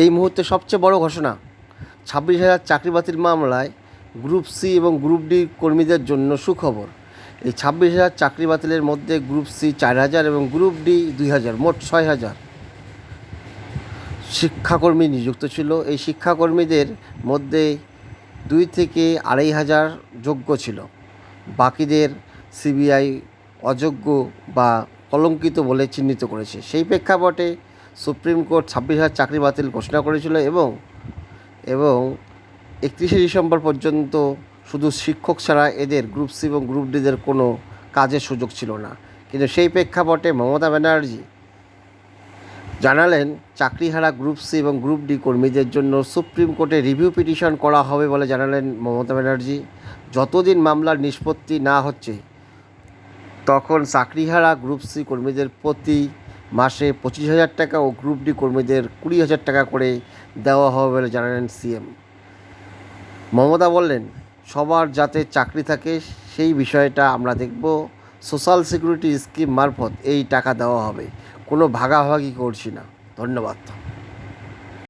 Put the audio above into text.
এই মুহূর্তে সবচেয়ে বড় ঘোষণা, 26,000 চাকরি বাতিল মামলায় গ্রুপ সি এবং গ্রুপ ডি কর্মীদের জন্য সুখবর। এই 26,000 চাকরি বাতিলের মধ্যে গ্রুপ সি 4,000 এবং গ্রুপ ডি 2,000, মোট 6,000 শিক্ষাকর্মী নিযুক্ত ছিল। এই শিক্ষাকর্মীদের মধ্যে 2 থেকে 2,500 যোগ্য ছিল। বাকিদের সিবিআই অযোগ্য বা কলঙ্কিত বলে চিহ্নিত করেছে। সেই প্রেক্ষাপটে সুপ্রিম কোর্ট 26,000 চাকরি বাতিল ঘোষণা করেছিল এবং 31শে ডিসেম্বর পর্যন্ত শুধু শিক্ষক ছাড়া এদের গ্রুপ সি এবং গ্রুপ ডিদের কোনো কাজের সুযোগ ছিল না। কিন্তু সেই প্রেক্ষাপটে মমতা ব্যানার্জি জানালেন, চাকরিহারা গ্রুপ সি এবং গ্রুপ ডি কর্মীদের জন্য সুপ্রিম কোর্টে রিভিউ পিটিশন করা হবে বলে জানালেন মমতা ব্যানার্জি। যতদিন মামলার নিষ্পত্তি না হচ্ছে তখন চাকরিহারা গ্রুপ সি কর্মীদের প্রতি মাসে 25,000 টাকা ও গ্রুপ ডি কর্মীদের 20,000 টাকা করে দেওয়া হবে বলে জানালেন সিএম। মমতা বললেন, সবার যাতে চাকরি থাকে সেই বিষয়টা আমরা দেখব। সোশ্যাল সিকিউরিটি স্কিম মারফত এই টাকা দেওয়া হবে, কোনো ভাগাভাগি করছি না। ধন্যবাদ।